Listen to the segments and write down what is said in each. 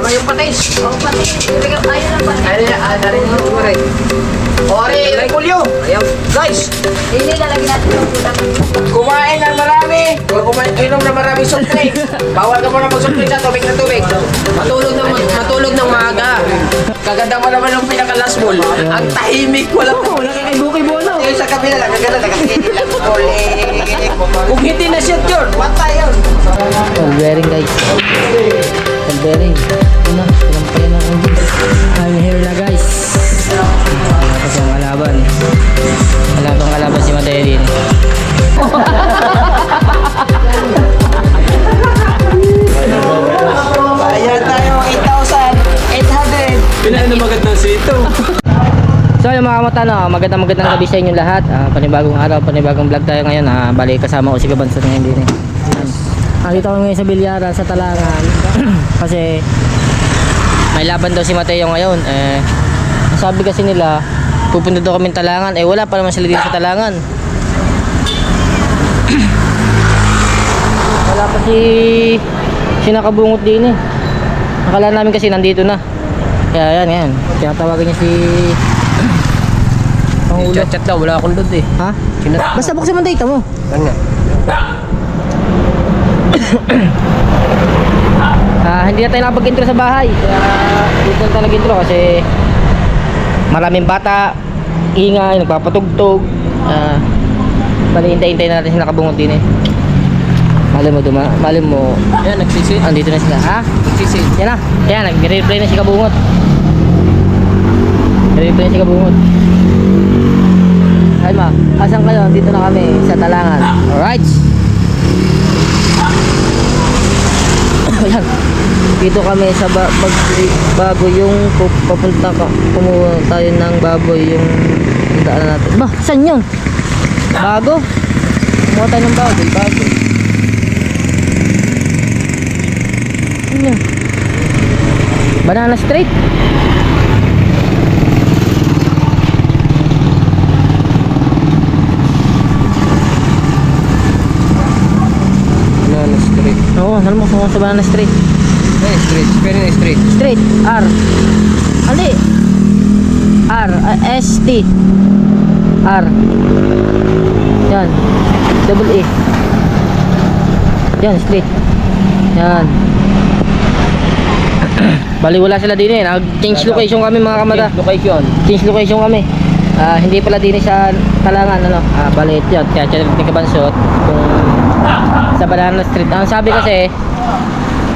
Tama yung patis. Oo, pati. Ayaw lang pati. Dari mo rin. Ore, Repulyo. Ayan, guys. Hindi, lalagyan natin yung ulam. Kumain ng marami. O inom ng maraming soft drink. Bawal ka muna mag-soft drink sa tubig na tubig. Matulog ng maaga. Kaganda mo naman yung pinaka-last ball. Ang tahimik, walang Kibo-kibo na. yung sa kabila lang, kaganda, nakakini lang. Kung hindi na shoot yun, patay yun. Bearing guys. Bearing. Ito na. Pinampayan ng engine. I'm here na guys. Tapos yung kalaban. Kalaban si Mateo din. Ayan tayo, 8,800. Pinain na magad ng sito. So yung mga mata, no, magandang gabi sa inyo lahat. Panibagong araw, panibagong vlog tayo ngayon. Bali kasama ko si Gabanson ngayon din eh. Dito ko ngayon sa Bilyaran, sa Talangan. Kasi may laban daw si Mateo ngayon. Sabi kasi nila, pupunta daw kami Talangan. Wala pa naman sila dito sa Talangan. Wala pa si nakabungot din eh. Akala namin kasi nandito na. Kaya yan. Tinatawagan niya si Pangulo. Chat daw, wala akong load eh. Ha? Basta buksan mo ang data mo. Ano nga? Hindi na tayo nakapag-intro sa bahay. Kaya dito na tayo nag-intro kasi maraming bata, ingay, nagpapatugtog. Bali, hintay-hintay natin sila nakabungot din eh. Malim mo. Ayan, nagsisit. Andito na sila. Ha? Nagsisit. Yan na. Yan, nag-replay na si Kabungot. Nag-replay na si Kabungot. Ayun ma, asan kayo? Dito na kami sa Talangan. Alright. Ayan. Dito kami sa bago yung papunta ka. Kumuha tayo ng baboy yung daanan natin. Ba, saan yun? Bago? Kumuha tayo ng baboy. Bago. Ano yun? Banana Street. Banana Street. Oo, alam mo kung sa Banana Street. Street. Pero na street. Street, R. Ali. R, S-T. R. Yan. Double E. Yan, street. Yan. Bali wala sila din eh. Nag-change location kami mga kamata. Location. Change location kami. Hindi pala din sa Talangan ano. Bali yun. Kaya ni Kabansot kung sa Banana Street. Ang sabi kasi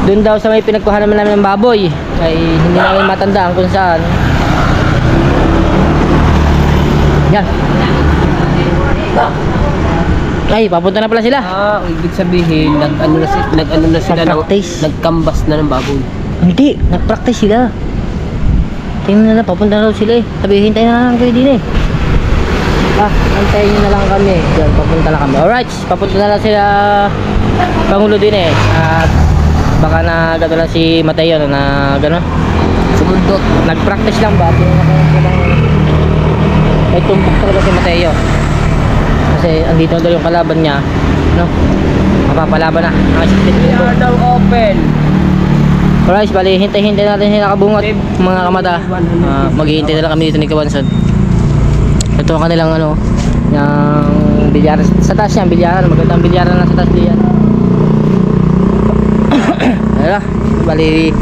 doon daw sa may pinagkuhanan namin ng baboy. Ay hindi namin matandaan kung saan. Yan. Ay, papunta na pala sila. Ibig sabihin, nag-ano na sila, Nag-practice. nag-canvas na ng baboy. Hindi, nag-practice sila. Tingnan nila, papunta na daw sila eh. Sabi, hintayin na lang kayo din eh. Hintayin nyo na lang kami. Diyan, papunta na kami. Alright, papunta na lang sila Pangulo din eh. At baka na gano'n lang si Mateo na gano'n. Sumundot. Nag-practice lang ba? May tumpok talaga si Mateo. Kasi andito na daw yung kalaban niya. No? Mapapalaban na. We are now open. Alright, bali hintay-hintay natin sila Kabungot mga kamata. Maghihintay na lang kami dito ni Kabanson. Ito ang kanilang ano, yung bilyaran sa taas yan, bilyaran, magandang bilyaran lang sa taas diyan. Ayun, bali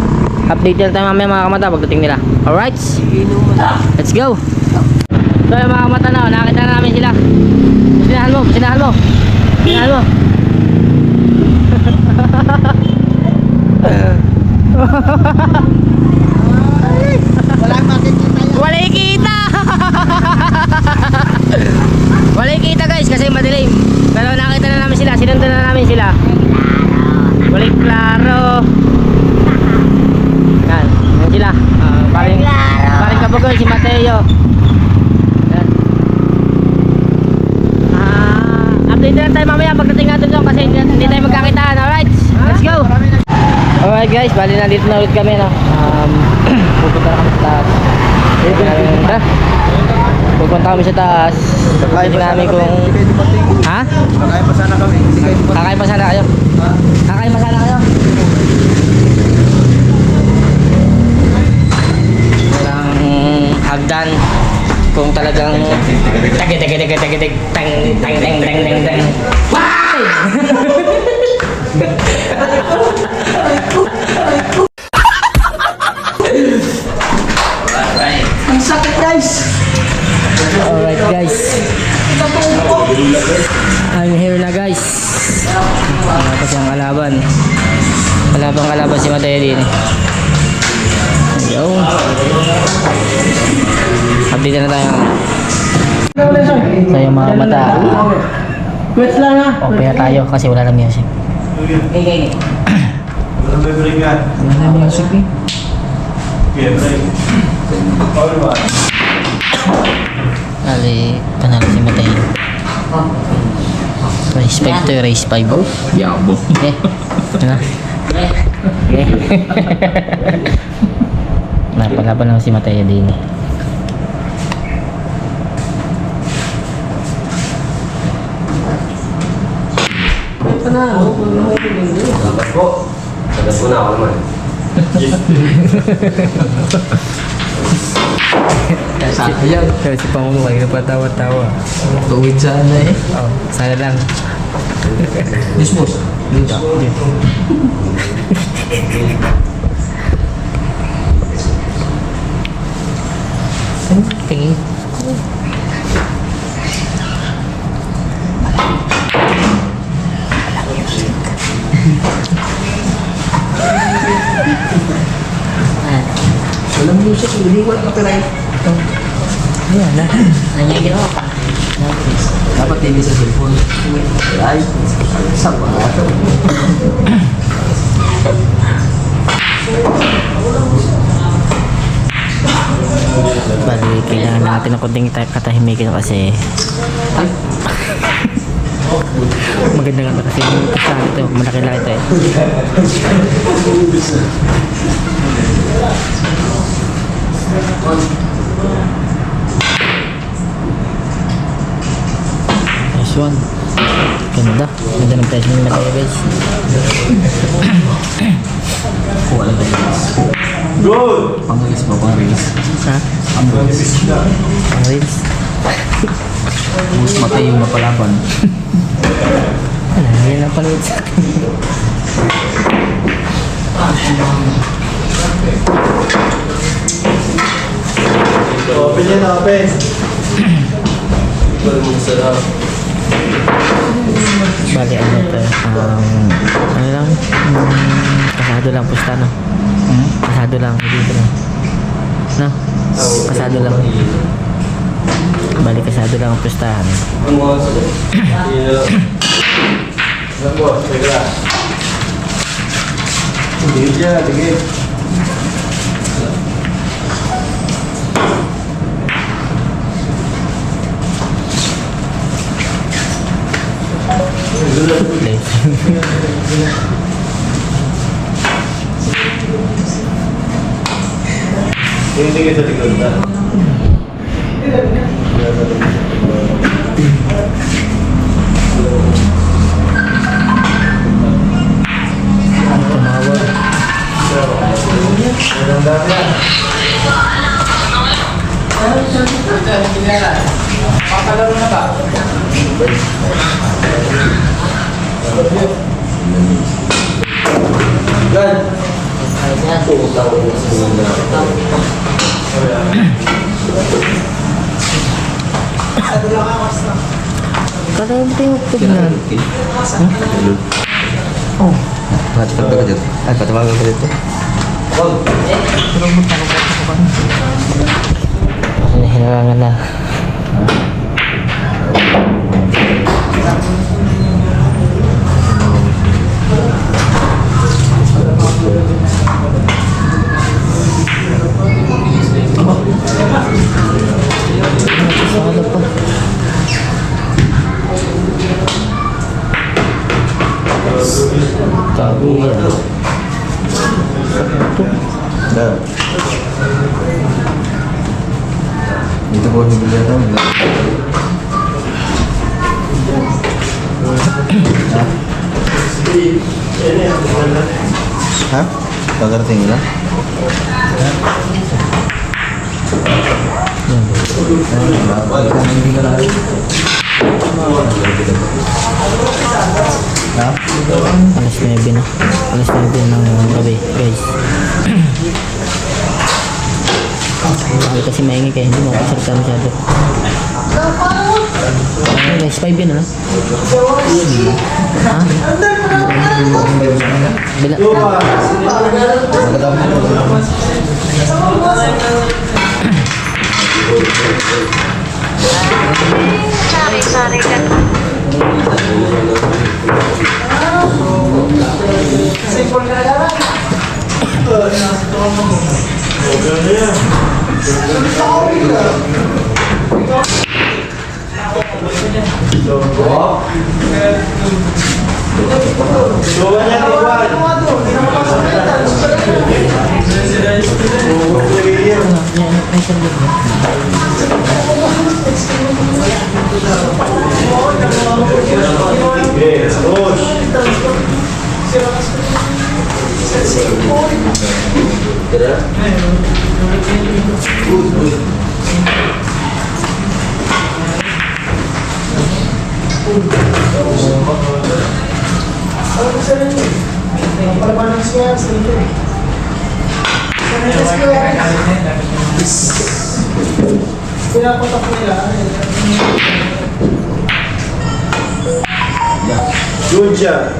update na tayo mamaya mga kamata pagdating nila. Alright, let's go. So yung mga kamata na, nakita na namin sila. Sinahan mo. Walay kita guys kasi madilim. Pero nakita na namin sila, sinundan na namin sila. Walay klaro. Yan sila. Paring Kabugoy si Mateo. Yan. Update na tayo mamaya pagdating natin doon kasi hindi tayo magkakitaan. Alright, let's go. Alright guys, bali na dito na ulit kami no. Pupunta kami sa taas. Pupunta kami sa taas. Tingnan namin kung ha? Kakain pa sana kami. Hindi kayo Kakain pa sana kayo? Kakain pa sana kayo? biglang tag tang. Ang sakit guys! Alright guys. I'm here na guys. Tapos yung kalaban. Kalaban si Mateo din. Yo. Update na tayo. So yung mga mata. Quits lang ha! Okay na tayo kasi wala na music. Ano ba break yan? Wala na music eh. Okay, break. All right. Ali, panalo si Mateo. Race 5 to race 5. Yabo. Eh, ano? Eh. Napalaban lang si Mateo din eh. Sagat ko na ako naman. Sayang. Kaya si Pangulo kayo napatawa-tawa. Tuwid sana eh. Oh, sana lang. Dismos. Dito. Tingin. Walang music, hindi ko lang copyright. Ayan na. Ano yung ginawa pa? Dapat TV sa cellphone. Ay, sama. Bali, kailangan natin ng konting katahimikan kasi maganda nga kasi yung kasama ito, malaki lang ito eh. Nice one. Ganda. Ganda ng presyo ng Mateo guys. Wala na yun. Good! Pang-race ba? Pang-race. Ha? Pang-race. Ang reels. Bus matay yung napalaban. Ano, hindi lang panood sa akin. Open yan, open. Bali, ano to? Ano lang? Kasado lang, pusta no? Kasado lang, hindi ko lang. No? Kasado lang. Bali, kasado lang ang pustahan. Ano po? Teka. Tigil dyan, tigil. Tingin sa likod na. Papalaro na ba? Kalau yung tignan. Oh. Patapag ka dito. Ay, patapag ka dito. Hinarangan na. Sala pa. Tabi yan. Dito po yung bilya daw. Ha? Pagkarating nila? Yan. Alas 9 na. Alas 9 ng gabi, guys. Bakit kasi maingay kaya hindi mo kasalita masyado. Alas 5 yun, ano? Ha? Bila. Sari-sari ka. Yes, push. Good job.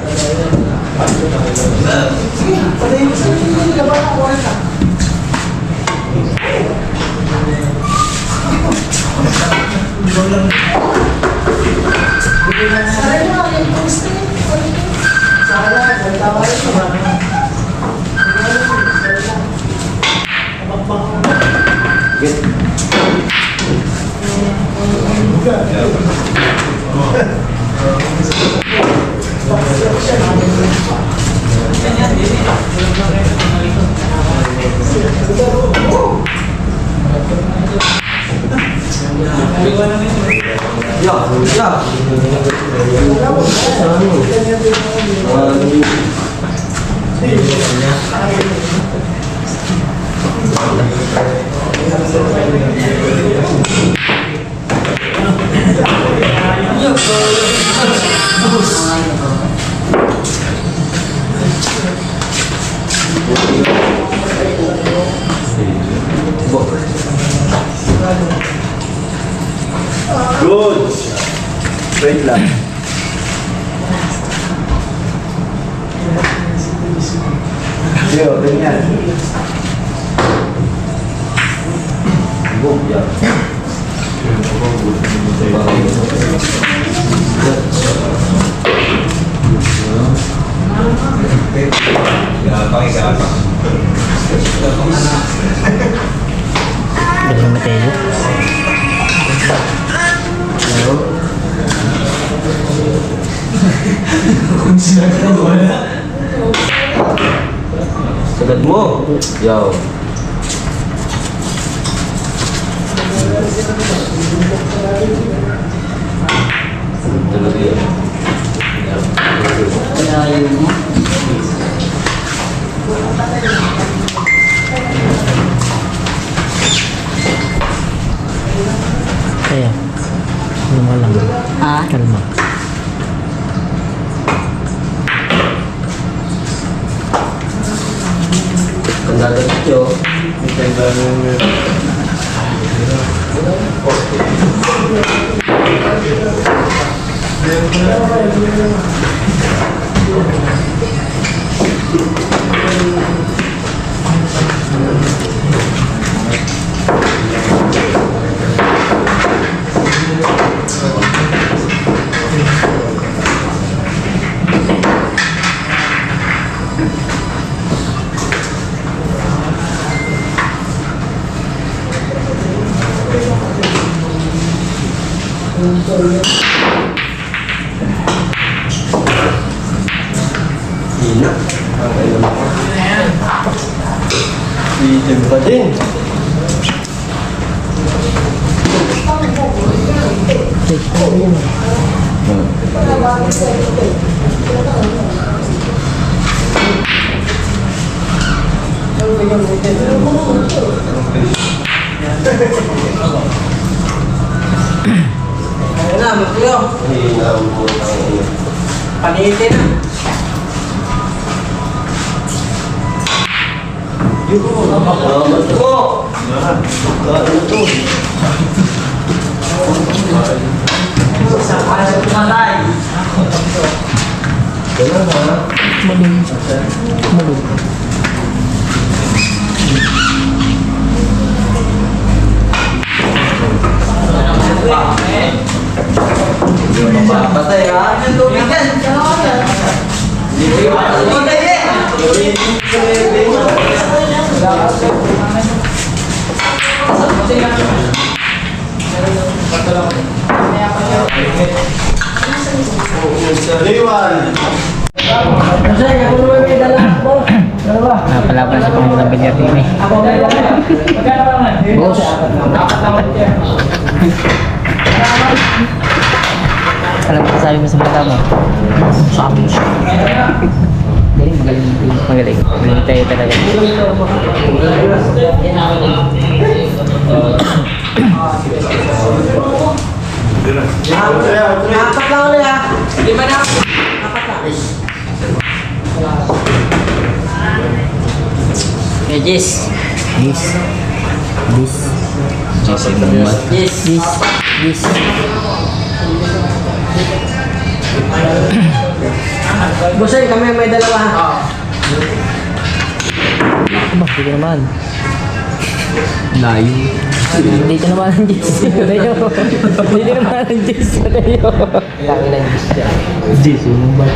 Good. Straight lang. Yo, ganyan. Boom, yeah. Galing Mateo. Sagad mo. Yo. Talaga yan. Kaya. Kalma lang. Kalma. Kandagat ito. Hina. Itim pa din. Ayun na, magtuyo. Panitin na. Patay ha? Liwan! Palaban sa Panginoon Bilyar ini. Boss. Alam mo sabi mo sa mata mo? Sabi siya. Magaling. Magaling tayo talaga. Apat lang ulit ha. Lima na. Apat na. Okay, Jis. Jis. Bossay, kami may dalawa ha. Dito naman. Layo. Dito naman ang Jis. Dito naman ang Jis. Lagi na yung siya. Jis, yung ba?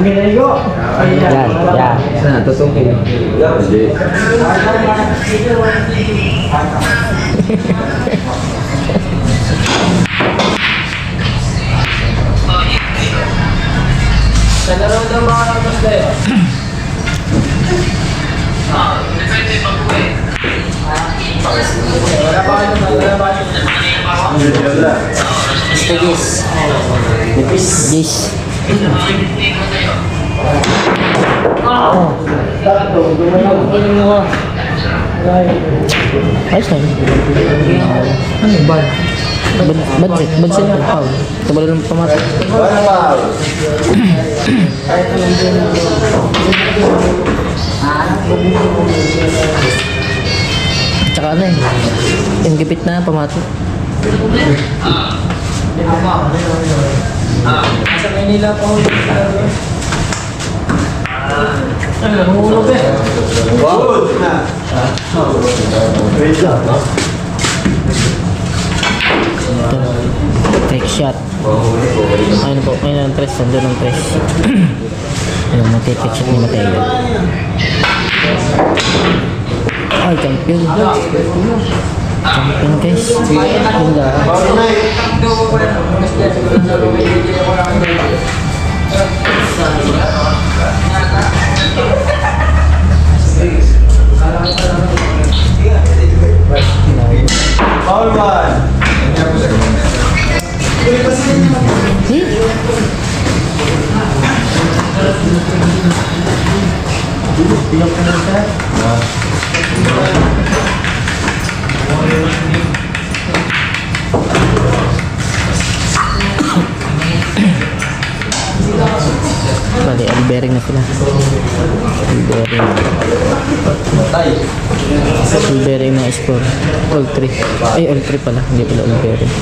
Yan. Sana, tutungin. Hindi. Sa laro daw mga kapos tayo. Wala pa Ito Jis. Jis. Ayos na. Ano ba? Badset. Ito ba lang pamatok? Tsaka ano eh. Yung gipit na pamatok. Sa Manila pa ako. Ay, nahulog eh. Good na. Wait lang. Trick shot. Ayun po, ayun ang tres, nandun ang tres. Ayun, mag-trick shot ni Mateo. Ay, champion. Champion guys. Ganda. All one. Bali, all bearing na sila. All bearing. All bearing na score. All 3. Ay, all 3 pala. Hindi pala all bearing.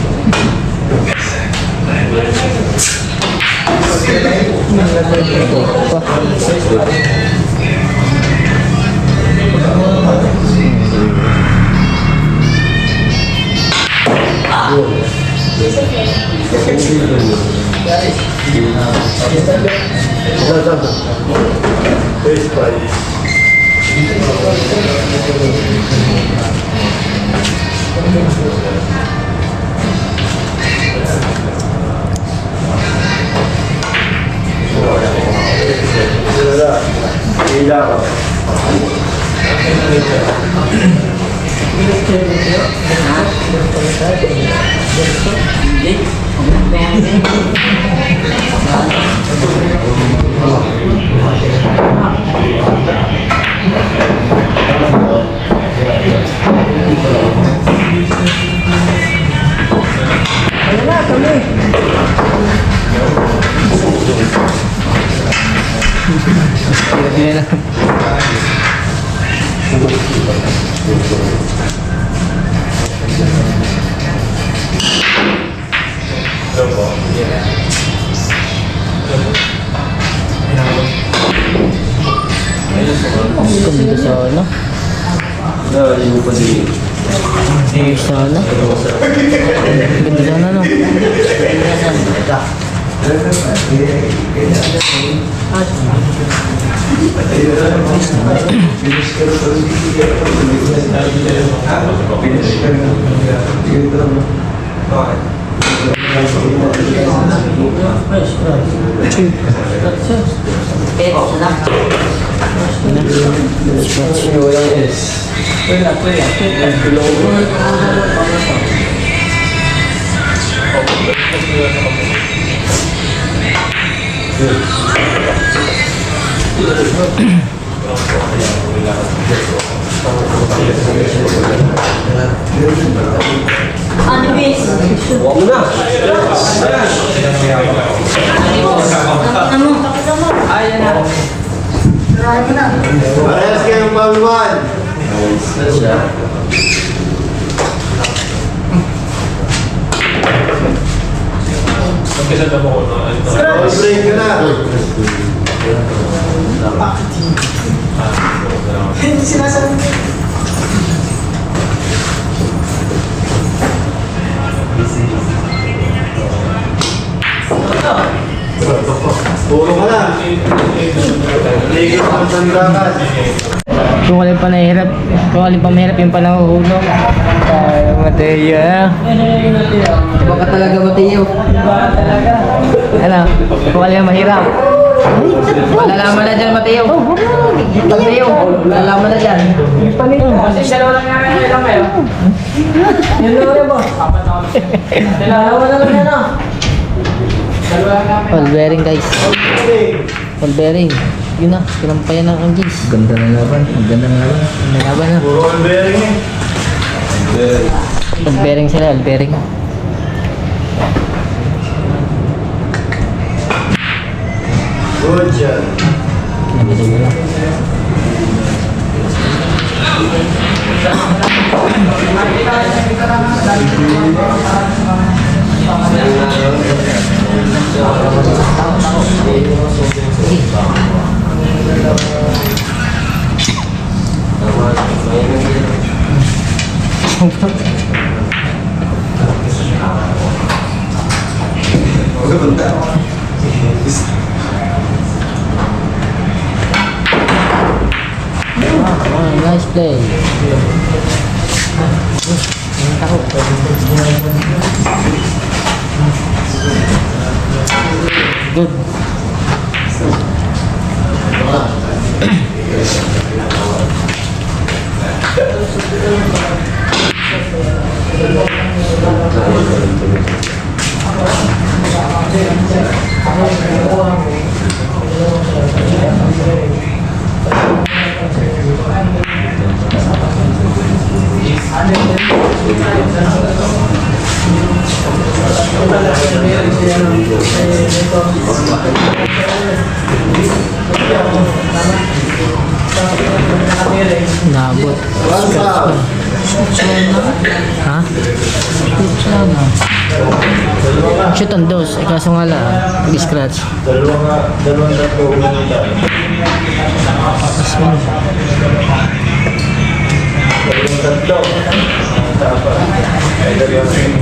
Yan na. Ganda sana. Yung pa din. Ganda sana. Ganda sana, no? Parehas kayong paluan. Break ka na. Puro ka na. Ligil ang tandakan. Kung alin pa nahihirap, kung alin pa mahirap yung panahuhulog. Ay, Mateo. Iba ka talaga, Mateo. Ano? Kung alin ang mahirap. Malalaman na dyan, Mateo. Mateo, malalaman na dyan. Kasi siya lang namin lang kayo. Yan lang rin ba? Malalaman na lang yan ah. Ball bearing, guys. Ball bearing. Yun na, pinampayan ng Anggis. Ganda na laban. Ang ganda na laban. Nalaban na. Puro ang bearing eh. Ball bearing sila, ball bearing. Good job. Ano siguro? Oh, nice play. Good. Nabot. Ha? Shoot on dos. Eh, kaso nga lang, scratch. Dalawang tatlo ulit tayo. Dalawang tatlo. Tapa. Ay, dalawang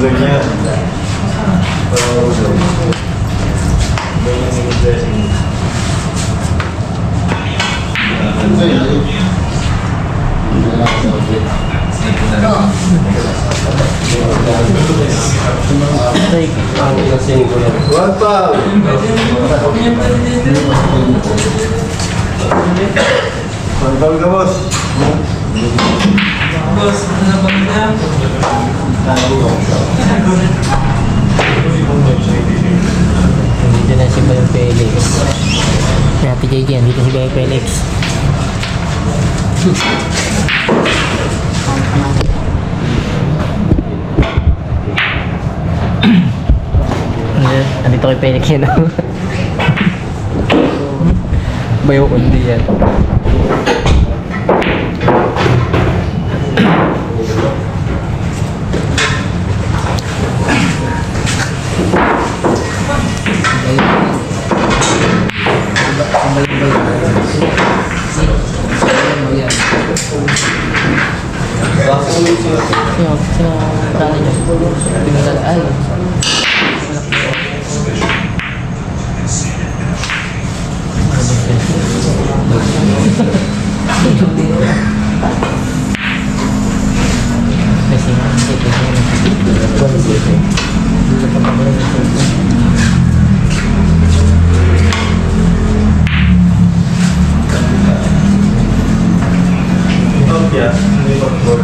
ganyan. Parang ulo. Ganyan yung dressing. One pound. One pound ka, boss. Dito na si Bayo Felix. Kaya Ate JJ, dito si Bayo Felix. Andito kay Felix yun. Bayo kundi yan. Sino plano niyo? Tingnan ay. Yeah, hindi mag-board.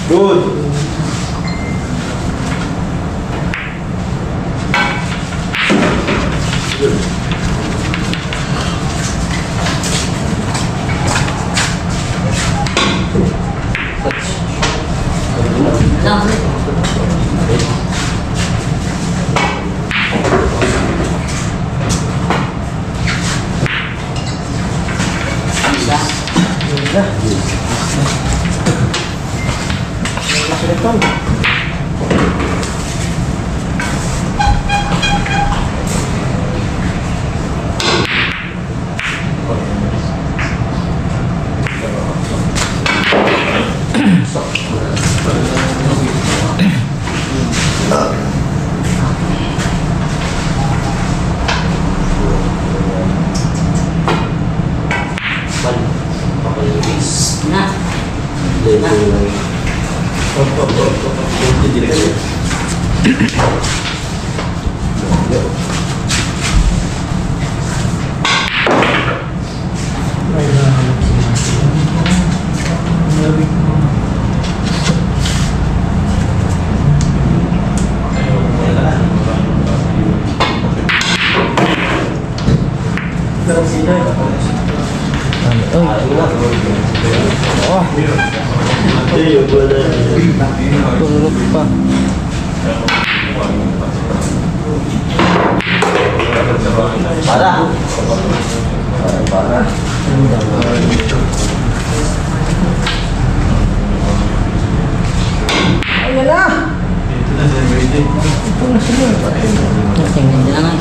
Good. Tulog pa. Tingnan nila nga.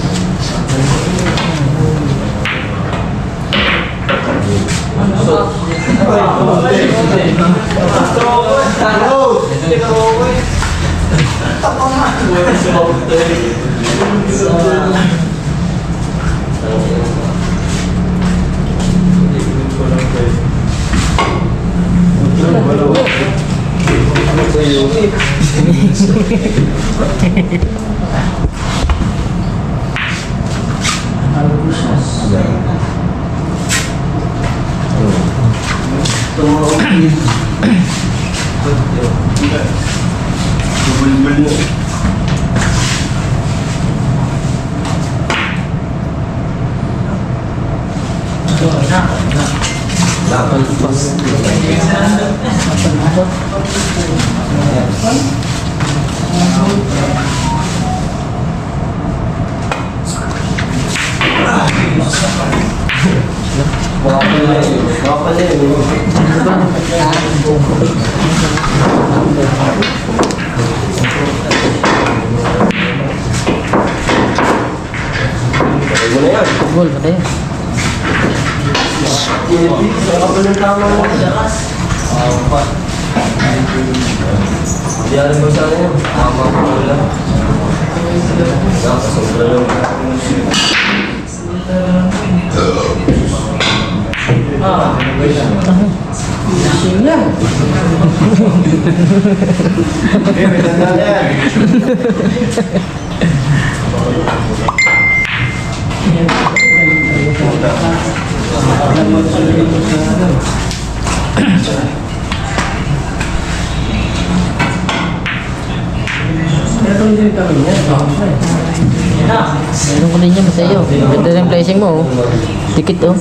Gol, patay. Diyan mo sa akin. Mama ko wala. Sobra lang. Meron ko din yan sa'yo. Ganda ng placing mo, oh. Dikit, oh.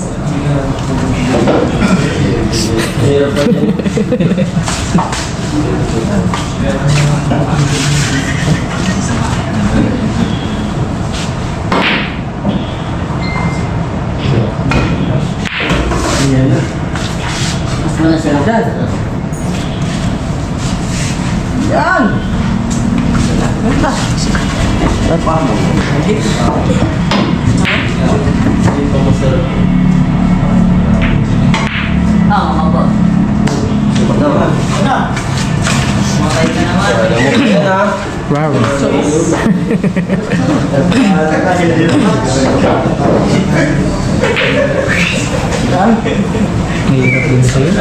Wow. Mahirap din sa'yo.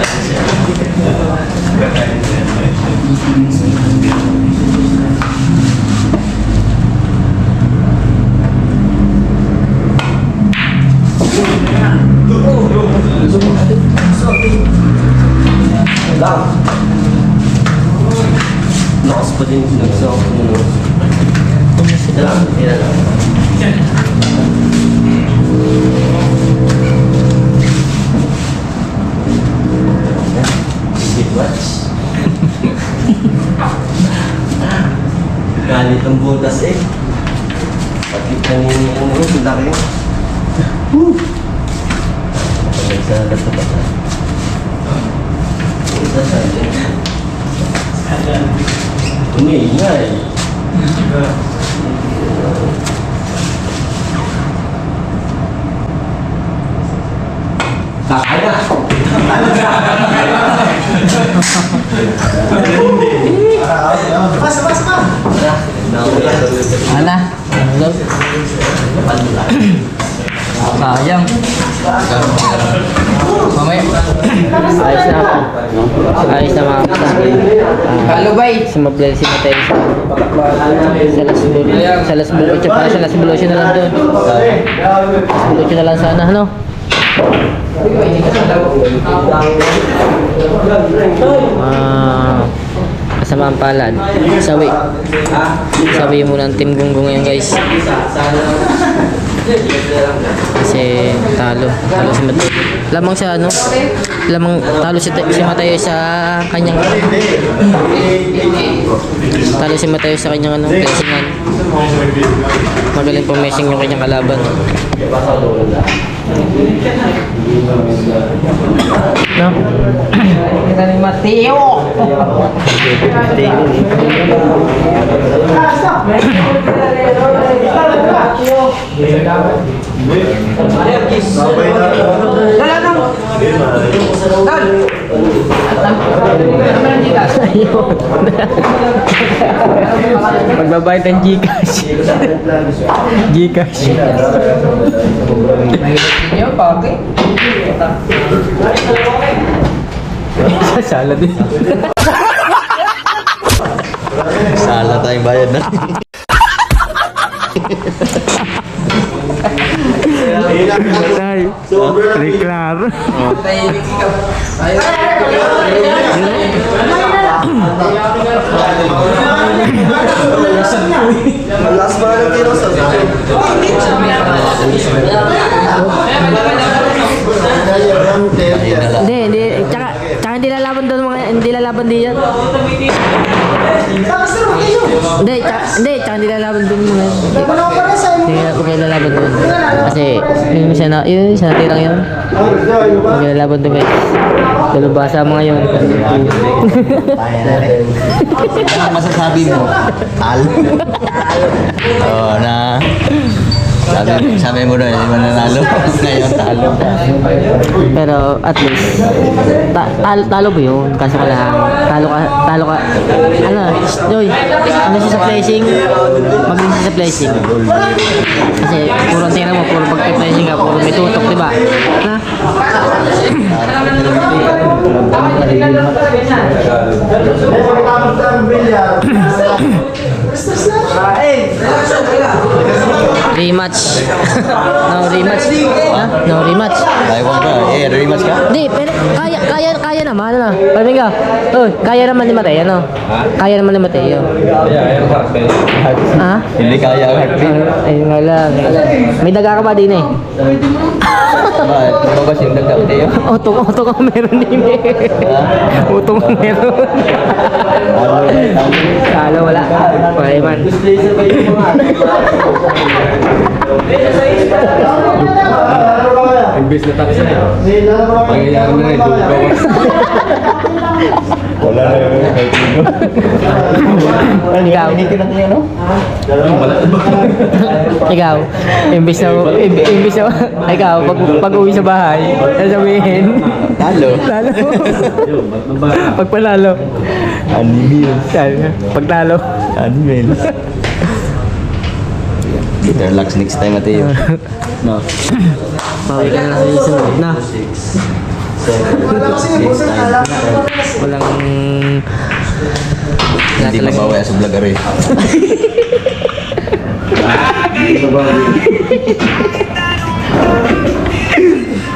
Lakas pa din nagsawak ko na. Yan lang. Watch. Galit ang butas eh. Pati kanina yung laki. Nagsalat sa bata. Isa sa atin. Umingay. Kaya. Ana? Sayang. Mamaya. Ayos na ako. Ayos na mga kapatid. Halo, bay. Sumablay si Mateo sa Las Bulucho. Para sa Las Bulucho na lang doon. Las Bulucho na lang sana, ano? Kasamaan palad. Sawi. Sawi muna ang Team Gunggong ngayon, guys. Kasi talo si Mateo. Lamang sa ano? Lamang talo si Mateo sa kanyang talo si Mateo sa kanyang ano, placingan. Magaling pong messing yung kanyang kalaban. No? Kita ni Mateo. Sabay na. Dala nang. Dal. Magbabayad ng Gcash. Gcash. Yan, pake. Sasala din. Sala tayong bayad na. Ay, reklaro. Tahimik ka. Ayaw. Last ba na tiro sa Hindi. Tsaka hindi lalaban doon mga, hindi lalaban din yan. Tsaka hindi lalaban doon mga. Hindi ako kayo lalaban doon. Kasi yung isa natirang yun. Hindi lalaban doon guys. Dalubasa mga yun. Ano masasabi mo? Talo. Oo na. Sabi mo doon, hindi mo nanalo. Ngayon talo. Pero at least talo ba yun? Kaso ka lang talo ka ano Joy, ano siya sa placing? Magaling siya sa placing kasi puro tingnan mo, puro pag-placing ka, puro may tutok, diba? Na? Rematch. No rematch. Ha? No rematch. Ayaw ka. Rematch ka? Hindi, pero kaya naman, ano? Paming ka. Oh, kaya naman ni Mateo, ano? Kaya naman ni Mateo. Ha? Hindi kaya ang heartbeat. Ayun nga lang. May daga ka ba din eh? Bakit? Lumabas yung dagat tayo. Utong ka meron din eh. Utong ka meron. Kala wala. Okay man. Imbes na taxi na. Pangyayari na rin. Wala na yung Ikaw. Ikaw. Imbis na ikaw pag uwi sa bahay, sasabihin Talo. talo. Pag panalo. Animil. Pag talo. Animil. Better luck next time at iyo. No. Pauwi ka na lang sa susunod na. Walang Hindi mabawi sa vlog aray.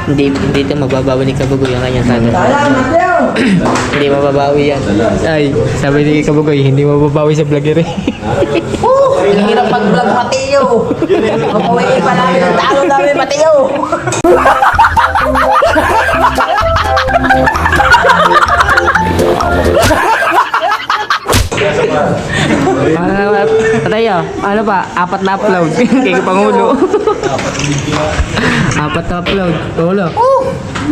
Hindi ito mababawi ni Kabugoy ang kanyang sagot. Hindi mababawi yan. Ay, sabi ni Kabugoy, hindi mababawi sa vlogger eh. Ang hirap mag-vlog, Mateo. Mapawiin pa namin ang talo namin, Mateo. Tayo, ano pa? 4 na upload. Kay Pangulo. 4 na upload. Ulo.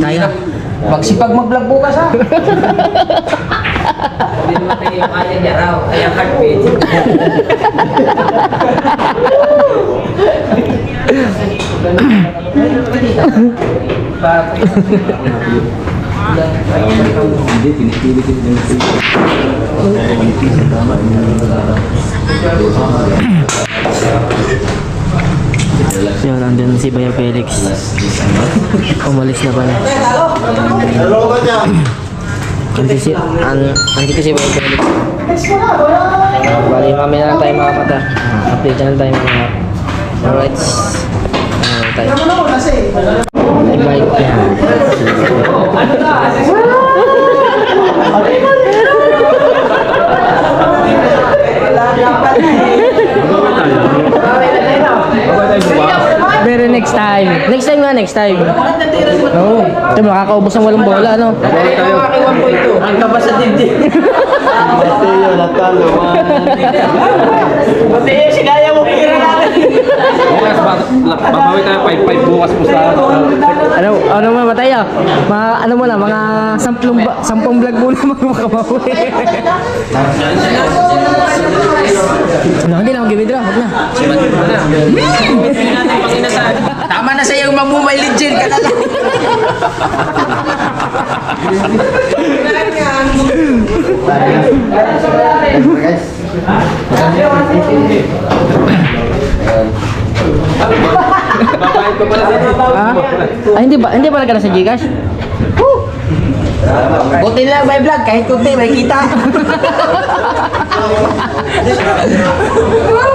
Tayo. Magsipag mag-vlog bukas, ha? Hindi naman tayo yung kanya niya raw. Kaya heartbeat. Hindi, pinipilit yung Yun, andun si Bayo Felix. Umalis na pala. Hello ka ba dyan? Andito si Bayo Felix. Bali, mamaya na lang tayo mga mata. Update na lang tayo mga. Alright. Tayo. Bye. Pero next time. Next time. Oo. Ito, makakaubos ng walang bola, ano? Dali tayo. Ang taba sa dibdib. Mateo, natalo. Buti yun, sinaya mo pira natin. Bukas, babawi tayo 5-5 bukas po sa... Ano mo matay ah? Ano mo na, mga 10 vlog muna makakabawi. Ano, hindi na ako gibidra, huwag na. Tama na sa'yo yung Mobile Legend ka na lang. Babayad pa pala dito. Ah? Hindi ba nagkana sa Gcash? Buti lang may vlog, kahit kunti may kita.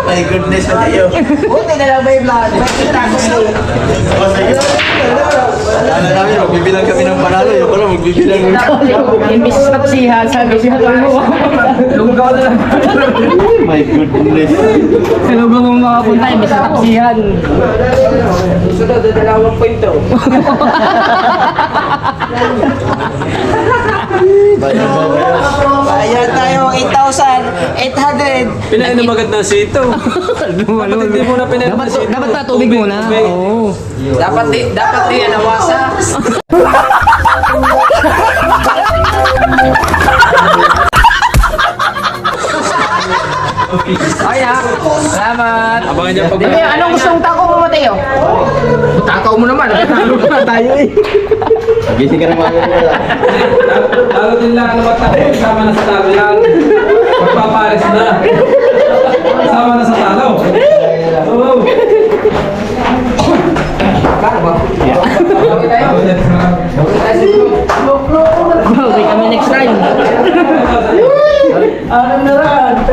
My goodness, Mateo. Buti na lang may vlog, may kita kunti. Alam namin, magbibilang kami ng panalo. Yung pala, magbibilang. Imbis saksihan, sabi siya mo. Lunggaw na lang. My goodness. Sa lugar mong makapunta, imbis saksihan. Sunod, dalawang kwento. Bayad tayo 8,800. Pinain na magad na sito. Dapat hindi mo na pinain na sito. Dapat na tubig muna. Oo. Dapat di nawasa. Ay ha. Salamat. Abangan niya pag... Dili, anong gustong takaw mo, Mateo? Takaw mo naman. Talo na tayo eh. Gising ka na mga Talo din lang ang matalo. Sama na sa talo yan. Magpapares na. Sama na sa talo. Oo. Okay kami next time.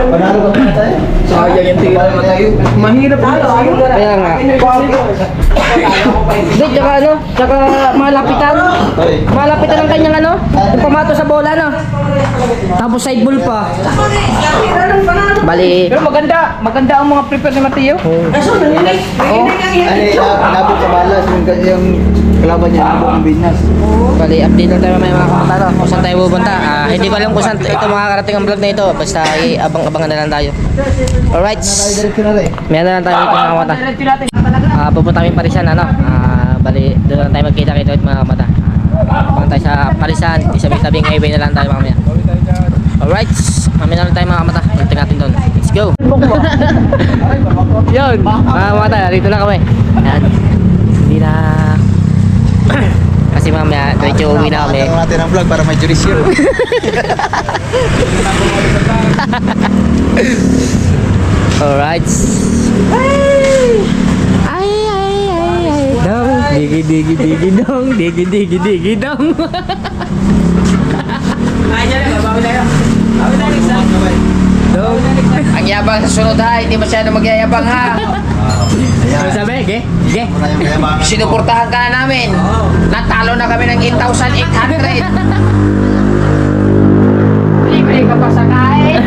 Panalo ka pa tayo? Sayang yung tingin naman tayo. Mahirap na. Kaya nga. Hindi, tsaka ano, tsaka malapitan. Malapitan ang kanyang ano, yung pamato sa bola, no? Tapos side ball pa. Bali, Pero maganda ang mga prepare ni Mateo. Ay, nabot sa balas. Yung kalaban niya, nabot ng binas. bali update lang tayo mga kamatalo kung saan tayo pupunta. Hindi ko alam kung saan ito makakarating ang vlog na ito. Basta abang-abangan na lang tayo. Alright. Diretso na rin. Meron na lang tayo dito mga kamata. Pupunta kami Parisan, ano? Bali, doon lang tayo magkita-kita ulit mga kamata. Abang tayo sa Parisan. Isabing-tabing highway na lang tayo mamaya. Alright. Mamaya na lang tayo mga kamata. Punta natin doon. Let's go. Yun. Mga kamata, dito na kami. Yan. Hindi na... Kasi mamaya, diretso uwi na kami. Natin ang vlog para may jurisyon. Alright. Ay. Dong, digi dong, digi dong. Ang yabang sa sunod ha, hindi masyado magyayabang ha. Ano sabi? Ge? Wala yung kayabangan. Sinuportahan ka na namin. Natalo na kami ng 8,800. Libre ka pa sa kain.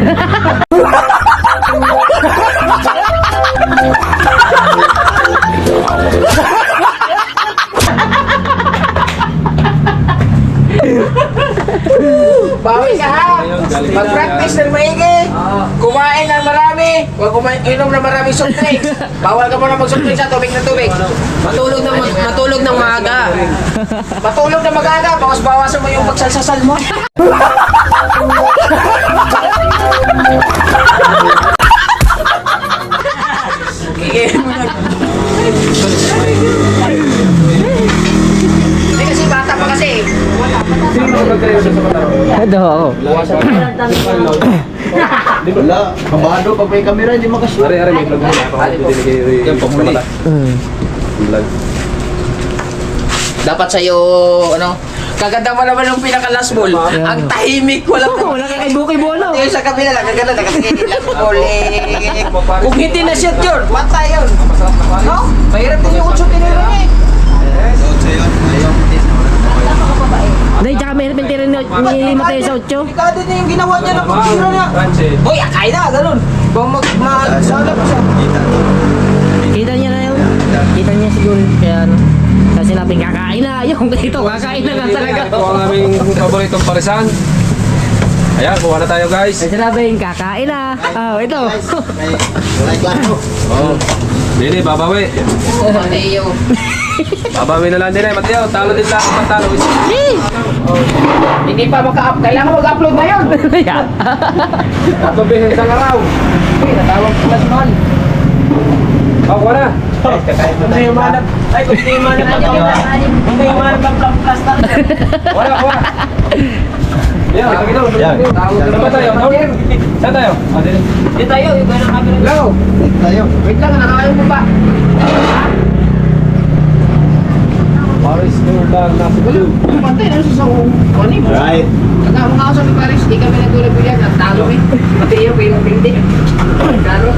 Bawi ka ha. Mag-practice ng maigi. Kumain ng marami. Huwag inom ng maraming soft drinks. Bawal ka muna mag-soft drinks sa tubig na tubig. Matulog ng maaga. Matulog ng magaga. Bawas-bawasan mo yung pagsalsasal mo. Hindi kasi bata pa kasi. Ito ako. Wala. Kabado pag may camera, hindi makashoot. Are, may vlog na ako. Yan, pamuli. Vlog. Dapat sa'yo, ano, kaganda mo naman yung pinaka-last ball. Ang tahimik, walang... Wala kang ibo-kibo, no? Yung sa kabila lang, kaganda, nakatingin lang ulit. Kung hindi na shoot yun, patay yun. No? Mahirap din yung utso tinira niya eh. Dahil tsaka may repentira ni Mateo sa 8. Delikado niya yung ginawa niya ng pagtira niya. Hoy, akay na, ganun. Kung mag-sala pa siya. Kita niya na yun. Kita niya siguro. Kaya ano. Kasi sinabing kakain na. Yung ito, kakain na nga talaga. Ito ang aming paboritong parisan. Ayan, kuha na tayo guys. Ay, sinabing kakain na. Oh, ito. Wala klaro. Oh. Dili, babawi. Mateo. Babawi na lang din eh. Mateo, talo din lang. Talo. Hindi pa maka-up. Kailangan mag-upload na yun. Yeah. Tato beses isang araw. Natawag ko mas mahal. Oh, kuha na. Hindi yung manap. Ay, kung hindi yung manap. Hindi yung manap ang plastar. Kuha na. Yan, lagi daw. Yan. Saan ba tayo? Saan tayo? Hindi tayo. Iba na kami. Hello. Tayo. Wait lang. Nakakain mo pa. Paris Tour lang nasa blue. Patay na sa kani mo. Right. Nagkakong ako sa Paris. Di kami nagulog yan. Nagtalo eh. Mateo, pinong-pindi. Claro.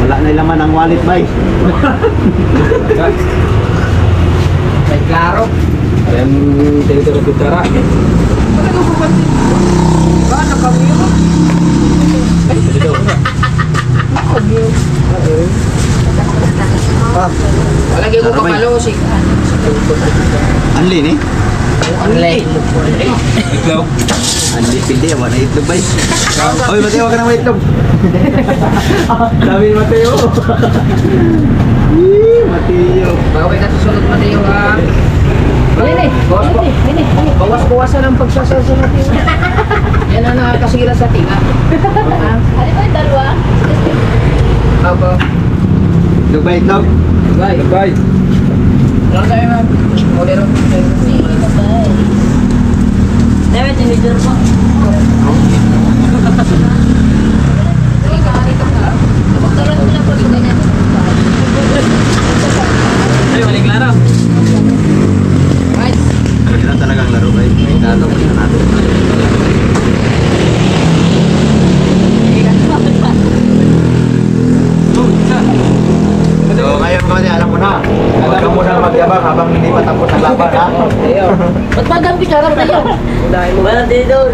Wala na laman ang wallet, bay. May klaro. Ayan, tinitiro kutsara. Talagang pupansin. Ba, nakabuyo mo? Palagi ko kapalo si Anli ni? Online. Iklaw. Anli pindi, wala itlog, bay. Oy, Mateo, wag ka na may itlog. Sabi ni Mateo. Mateo. Bawi ka sa sunod Mateo ha. Bawas-bawasan ang pagsasasa natin. Yan ang nakakasira sa tinga. Ano ba yung dalawa? Aba. Itlog, bay, itlog. Bye. Bye. Lang tayo ma'am. Modero. Dapat yung major po. Magkaroon mo lang po yung ganyan. Ay, waling klaro. Right. Yan na talagang laro, bay. Lalo ko na natin. So, ngayon ko alam mo na. Huwag ka muna magyabang habang hindi pa tapos ang laban, ha? Ba't ba gampi charap na yun? Dahil mo. Wala din doon.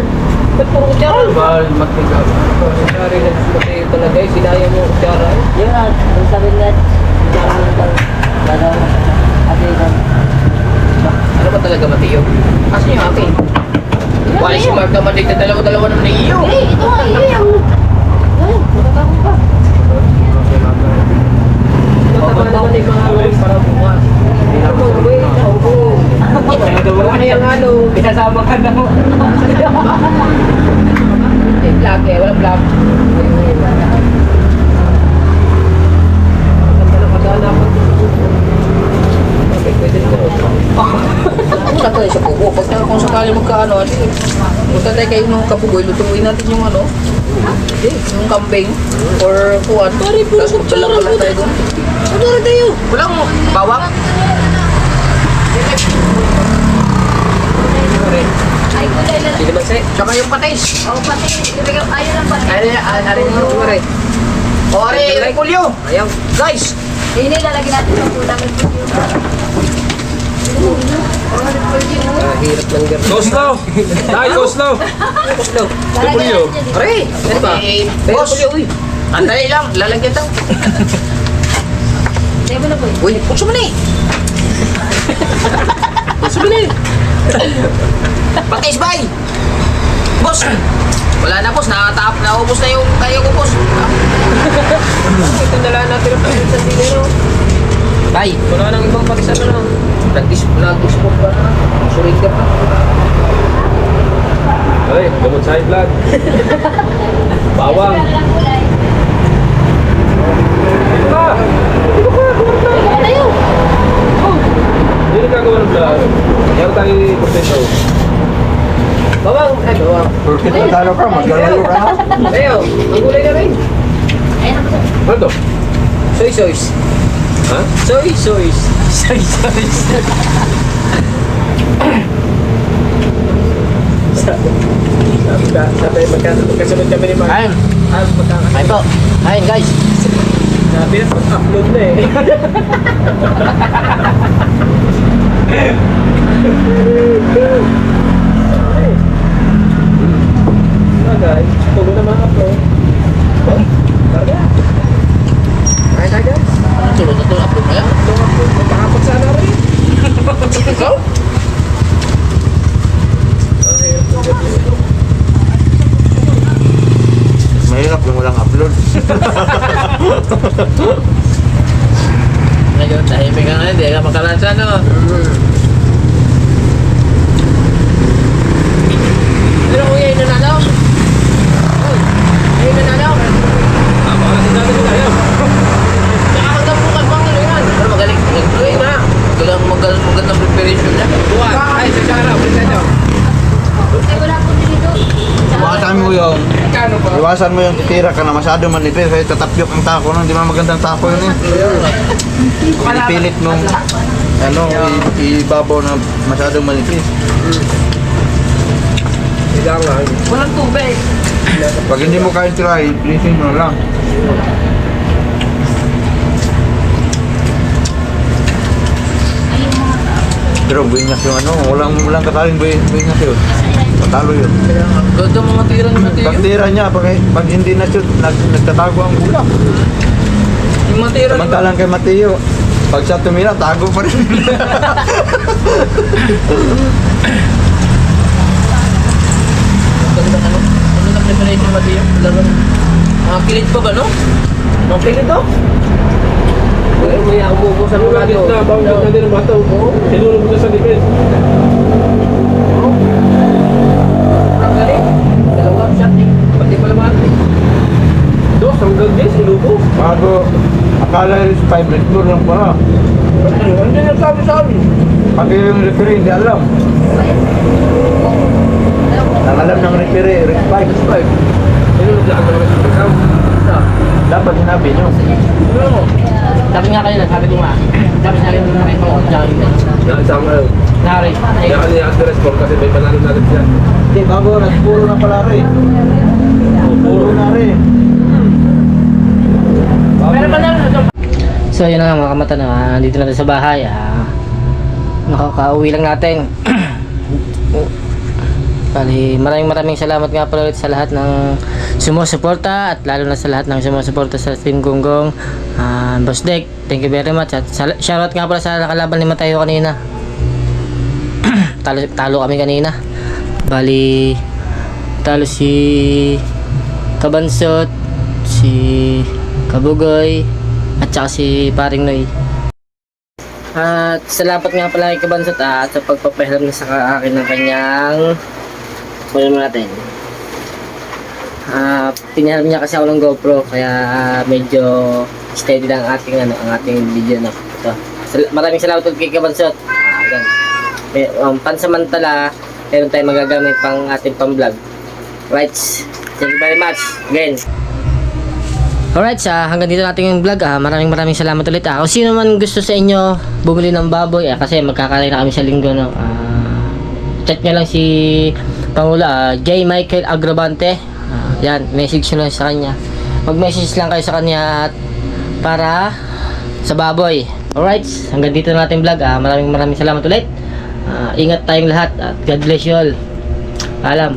Ba't puro kutsara? Ba, magpigab. Kutsara na kasi talaga eh. Sinaya mo kutsara eh. Yun na, ang sabi na. Ano ba talaga Mateo? Asan yung akin? Wala si Mark naman dito dalawa-dalawa naman na iyo. Eh, ito nga, iyo. Ay, matatapon pa. Tama naman yung mga ulit para bukas. Ano mo, wait, ako. Ano yung ano? Pinasama ka na mo. Hindi, vlog eh. Walang vlog. Ganda na kadala ko. Okay, pwede rin ko. Wala pa rin siya po. Kung sakali magkaano, punta tayo kayo ng kapugoy, lutuin natin yung ano. Yung kambing or kuwan. Pari po sa tsara mo tayo doon. Pari tayo. Walang bawang. Ay, gulay lang. Hindi ba sa'yo? Tsaka yung patis. Oh, pati. Ayaw lang pati. Ari mo yung pare. O ari, yung pulyo. Ayaw. Guys. Hindi, lalagyan natin sa ulam. Hirap ng gano'n. Go slow. Dahil go slow. Slow. Pulyo. Ari. Ano ba? Boss. Andali lang. Lalagyan daw. Debo na po yun. Uy, putso mo na eh. Putso mo na eh. Patis bay. Boss. Wala na boss. Naubos na yung kaya ko boss. Ito dala natin ang patis sa dinero. Bay. Wala nang ibang patis ano na. Nag-disport ba na? Suring ka pa. Ay, gamot sa high blood. Bawang. Gulay. Dito ka. Dito ka. Gulay tayo. Dito ka gawa ng vlog. Yan tayo potato. Bawang. Ay, bawang. Porkit matalo ka, maglalayo ka na. Ayo, ang gulay na rin. Ayun ako sa. Ano to? Soy sauce. Ha? Soy sauce. Soy sauce. Sabi magkasunod kami ni Mark. Kain. Magkakasunod. Kain po. Kain guys. Sabi na pag-upload na eh. Guys, tulo na mga upload. Karga. Kain na guys. Sunod na ito, upload mo yan. Makakapag sana Ngayon, tahimik ka nga, hindi ka makalansa, no? Pero kuya, yun nanalo? Ayun nanalo? Nakakagam mo ka bang ano yan? Pero magaling, tuloy na. Magandang preparation niya. Buwan, ay, sa Shara, pwede nyo. Iwasan mo yung iwasan mo yung titira ka na masyado manipis kaya tatapyok ang tako nun, di ba magandang tako yun eh. Pinipilit nung ano, ibabaw na masyadong manipis. Walang tubig. Pag hindi mo kaya try, plisin mo lang. Pero buingas yung ano, walang kataling buingas yun. Patalo yun. Ganda mga tira ni Mateo. Pagtira niya, pag hindi na shoot, nagtatago ang bulak. Yung mga tira ni Samantalang kay Mateo, pag siya tumira, tago pa rin. Ganda ano? Ano na preparation ni Mateo? Mga pilit pa ba, no? Mga pilit to? May umubo sa mga Gitna, bawang gitna din ang bato. Sinulog na sa dipin. Ang galing. Dalawang shot eh. Pati pala mati. Dos, hanggang 10, inubo. Bago, akala rin 5 red bull lang pala. Hindi nagsabi sa amin. Pag yung referee, hindi alam. Ang alam ng referee, red 5. Sinulog na ako ng ikaw. Dapat sinabi nyo. Sabi nga kayo lang, sabi ko nga. Sabi sa akin na rin mo, tsaka yun. Nakasama yun. Nari. Kaya kanina address ko kasi may panalo natin siya. Hindi, bago, puro na pala rin. Puro na rin. Pero pa na. So yun na nga mga kamata na, nandito na tayo sa bahay. Nakaka-uwi lang natin. Bali, maraming salamat nga pala ulit sa lahat ng sumusuporta at lalo na sa lahat ng sumusuporta sa Team Gonggong. Boss Dek, thank you very much. At shoutout nga pala sa nakalaban ni Mateo kanina. talo kami kanina. Bali, talo si Kabansot, si Kabugoy, at saka si Paring Noy. At salamat nga pala kay Kabansot at sa pagpapahiram na sa akin ng kanyang kunin mo natin. Pinahiram niya kasi ako ng GoPro kaya medyo steady lang ang ating video na ito. Maraming salamat ulit kay Kabansot. Pansamantala meron tayong magagamit pang ating pang-vlog. Right, thank you very much again. Alright, hanggang dito natin yung vlog. Maraming salamat ulit. Kung sino man gusto sa inyo bumili ng baboy, kasi magkakaroon na kami sa linggo, no? Chat nyo lang si Pangulo, J. Michael Agravante. Yan, message nyo lang sa kanya. Mag-message lang kayo sa kanya para sa baboy. Alright, hanggang dito na natin vlog. Maraming salamat ulit. Ingat tayong lahat at God bless you all. Paalam.